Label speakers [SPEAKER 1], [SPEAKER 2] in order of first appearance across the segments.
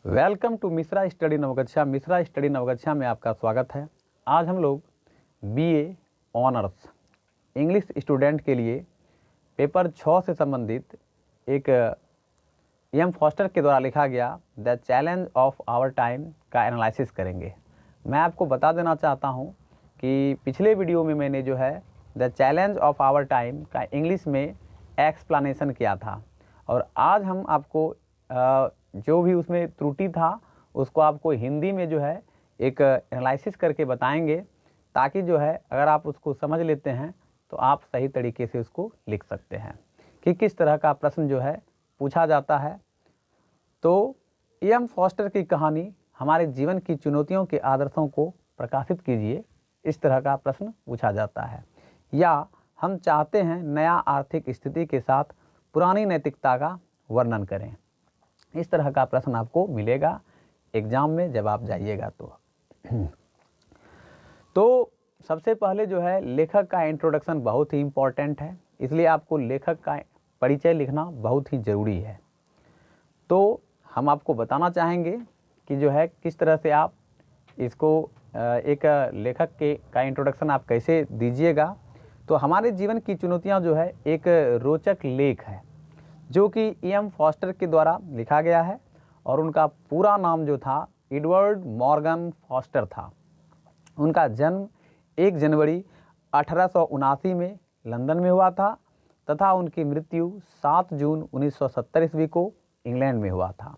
[SPEAKER 1] Welcome to Mishra study Navgachhia. Mishra study Navgachhia में आपका स्वागत है। आज हम लोग बीए ऑनर्स इंग्लिश स्टूडेंट के लिए पेपर 6 से संबंधित एक एम फॉस्टर के द्वारा लिखा गया the challenge of our time का एनालिसिस करेंगे। मैं आपको बता देना चाहता हूं कि पिछले वीडियो में मैंने जो है the challenge of our time का इंग्लिश में एक्सप्लेनेशन किया था और आज हम आपको जो भी उसमें त्रुटि था उसको आपको हिंदी में जो है एक एनालिसिस करके बताएंगे, ताकि जो है अगर आप उसको समझ लेते हैं तो आप सही तरीके से उसको लिख सकते हैं कि किस तरह का प्रश्न जो है पूछा जाता है। तो एम फॉस्टर की कहानी हमारे जीवन की चुनौतियों के आदर्शों को प्रकाशित कीजिए, इस तरह का प्रश्न पूछा जाता है। या हम चाहते हैं नया आर्थिक स्थिति के साथ पुरानी नैतिकता का वर्णन करें, इस तरह का प्रश्न आपको मिलेगा एग्जाम में जब आप जाइएगा तो सबसे पहले जो है लेखक का इंट्रोडक्शन बहुत ही इम्पॉर्टेंट है, इसलिए आपको लेखक का परिचय लिखना बहुत ही ज़रूरी है। तो हम आपको बताना चाहेंगे कि जो है किस तरह से आप इसको एक लेखक का इंट्रोडक्शन आप कैसे दीजिएगा। तो हमारे जीवन की चुनौतियां जो है एक रोचक लेख है जो कि एम फॉस्टर के द्वारा लिखा गया है और उनका पूरा नाम जो था एडवर्ड मॉर्गन फॉस्टर था। उनका जन्म 1 जनवरी 1879 में लंदन में हुआ था तथा उनकी मृत्यु 7 जून 1970 ईस्वी को इंग्लैंड में हुआ था।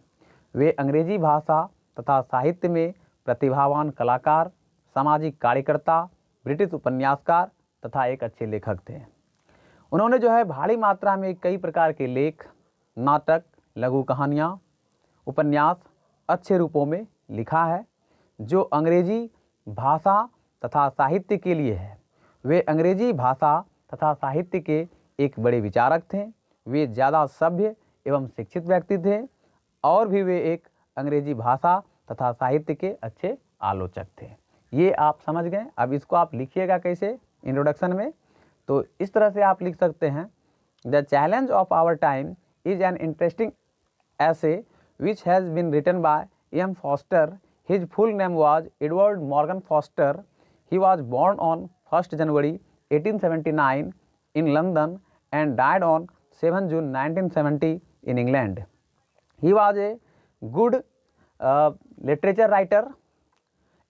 [SPEAKER 1] वे अंग्रेजी भाषा तथा साहित्य में प्रतिभावान कलाकार, सामाजिक कार्यकर्ता, ब्रिटिश उपन्यासकार तथा एक अच्छे लेखक थे। उन्होंने जो है भारी मात्रा में कई प्रकार के लेख, नाटक, लघु कहानियाँ, उपन्यास अच्छे रूपों में लिखा है जो अंग्रेजी भाषा तथा साहित्य के लिए है। वे अंग्रेजी भाषा तथा साहित्य के एक बड़े विचारक थे। वे ज़्यादा सभ्य एवं शिक्षित व्यक्ति थे और भी वे एक अंग्रेजी भाषा तथा साहित्य के अच्छे आलोचक थे। ये आप समझ गए। अब इसको आप लिखिएगा कैसे इंट्रोडक्शन में। तो इस तरह से आप लिख सकते हैं, the challenge of our time is an interesting essay which has been written by M. Foster. His full name was Edward Morgan Foster. He was born on 1st January 1879 in London and died on 7 June 1970 in England. He was a good literature writer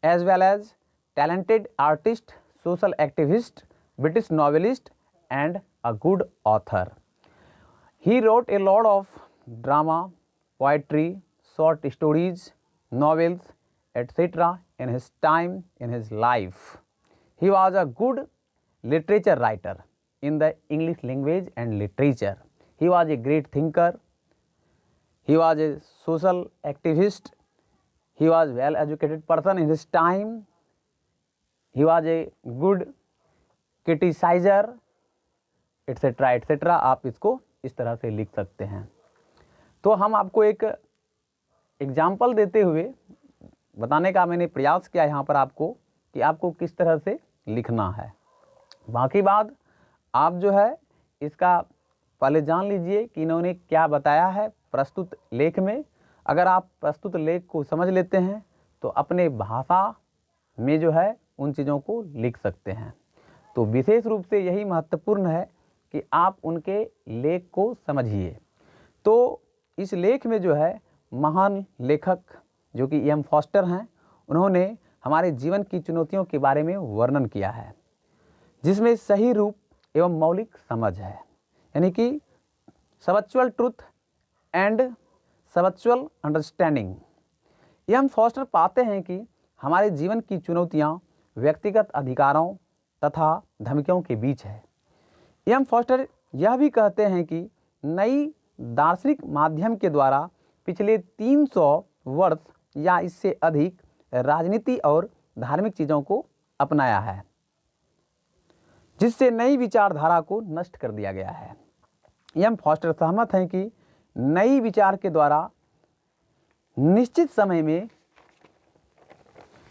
[SPEAKER 1] as well as talented artist, social activist, British novelist and a good author. He wrote a lot of drama, poetry, short stories, novels, etc. in his time in his life. He was a good literature writer in the English language and literature. He was a great thinker. He was a social activist. He was well educated person in his time. He was a good criticizer, etc. etc. आप इसको इस तरह से लिख सकते हैं। तो हम आपको एक एग्जाम्पल देते हुए बताने का मैंने प्रयास किया यहाँ पर आपको कि आपको किस तरह से लिखना है। बाकी बात आप जो है इसका पहले जान लीजिए कि इन्होंने क्या बताया है प्रस्तुत लेख में। अगर आप प्रस्तुत लेख को समझ लेते हैं तो अपने भाषा में जो है उन चीज़ों को लिख सकते हैं। तो विशेष रूप से यही महत्वपूर्ण है कि आप उनके लेख को समझिए। तो इस लेख में जो है महान लेखक जो कि एम फॉस्टर हैं, उन्होंने हमारे जीवन की चुनौतियों के बारे में वर्णन किया है जिसमें सही रूप एवं मौलिक समझ है, यानी कि subjectual truth and subjectual understanding. एम फॉस्टर पाते हैं कि हमारे जीवन की चुनौतियाँ व्यक्तिगत अधिकारों तथा धमकियों के बीच है। एम फॉस्टर यह भी कहते हैं कि नई दार्शनिक माध्यम के द्वारा पिछले 300 वर्ष या इससे अधिक राजनीति और धार्मिक चीज़ों को अपनाया है जिससे नई विचारधारा को नष्ट कर दिया गया है। एम फॉस्टर सहमत हैं कि नई विचार के द्वारा निश्चित समय में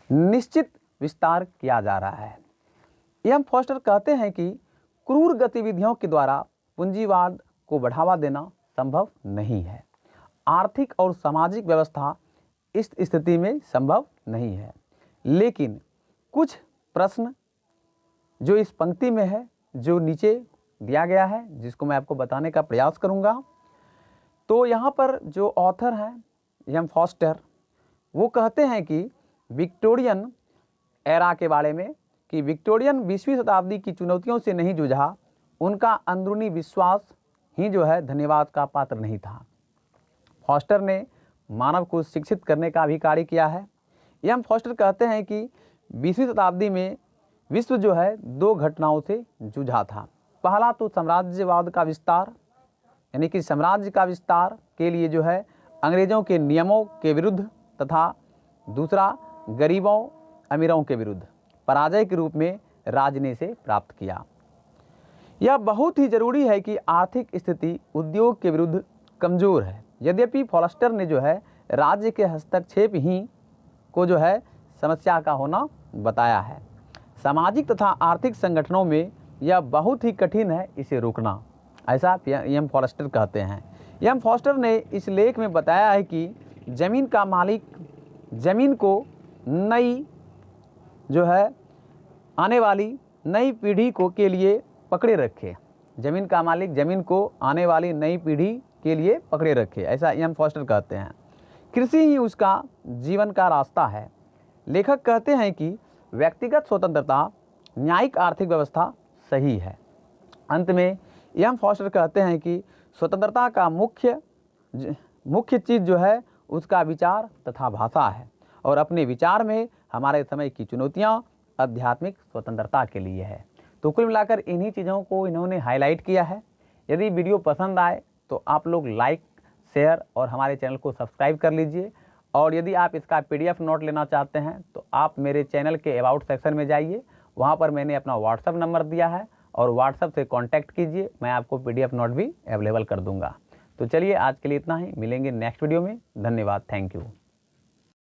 [SPEAKER 1] निश्चित विस्तार किया जा रहा है। एम फॉस्टर कहते हैं कि क्रूर गतिविधियों के द्वारा पूंजीवाद को बढ़ावा देना संभव नहीं है। आर्थिक और सामाजिक व्यवस्था इस स्थिति में संभव नहीं है। लेकिन कुछ प्रश्न जो इस पंक्ति में है, जो नीचे दिया गया है, जिसको मैं आपको बताने का प्रयास करूंगा। तो यहाँ पर जो ऑथर हैं एम फॉस्टर, वो कहते हैं कि विक्टोरियन एरा के बारे में कि विक्टोरियन 20वीं शताब्दी की चुनौतियों से नहीं जूझा, उनका अंदरूनी विश्वास ही जो है धन्यवाद का पात्र नहीं था। फॉस्टर ने मानव को शिक्षित करने का भी कार्य किया है। एम फॉस्टर कहते हैं कि 20वीं शताब्दी में विश्व जो है 2 घटनाओं से जूझा था। पहला तो साम्राज्यवाद का विस्तार, यानी कि साम्राज्य का विस्तार के लिए जो है अंग्रेज़ों के नियमों के विरुद्ध, तथा दूसरा गरीबों अमीरों के विरुद्ध पराजय के रूप में राज से प्राप्त किया। यह बहुत ही जरूरी है कि आर्थिक स्थिति उद्योग के विरुद्ध कमज़ोर है। यद्यपि फॉस्टर ने जो है राज्य के हस्तक्षेप ही को जो है समस्या का होना बताया है। सामाजिक तथा आर्थिक संगठनों में यह बहुत ही कठिन है इसे रोकना, ऐसा एम फॉस्टर कहते हैं। एम फॉस्टर ने इस लेख में बताया है कि ज़मीन का मालिक ज़मीन को नई जो है आने वाली नई पीढ़ी को के लिए पकड़े रखे। ज़मीन का मालिक ज़मीन को आने वाली नई पीढ़ी के लिए पकड़े रखे, ऐसा एम फॉस्टर कहते हैं। कृषि ही उसका जीवन का रास्ता है। लेखक कहते हैं कि व्यक्तिगत स्वतंत्रता, न्यायिक आर्थिक व्यवस्था सही है। अंत में एम फॉस्टर कहते हैं कि स्वतंत्रता का मुख्य चीज़ जो है उसका विचार तथा भाषा है, और अपने विचार में हमारे समय की चुनौतियाँ आध्यात्मिक स्वतंत्रता के लिए है। तो कुल मिलाकर इन्हीं चीज़ों को इन्होंने हाईलाइट किया है। यदि वीडियो पसंद आए तो आप लोग लाइक, शेयर और हमारे चैनल को सब्सक्राइब कर लीजिए। और यदि आप इसका PDF नोट लेना चाहते हैं तो आप मेरे चैनल के अबाउट सेक्शन में जाइए, वहाँ पर मैंने अपना व्हाट्सएप नंबर दिया है और व्हाट्सएप से कांटेक्ट कीजिए, मैं आपको PDF नोट भी अवेलेबल कर दूँगा। तो चलिए आज के लिए इतना ही, मिलेंगे नेक्स्ट वीडियो में। धन्यवाद, थैंक यू।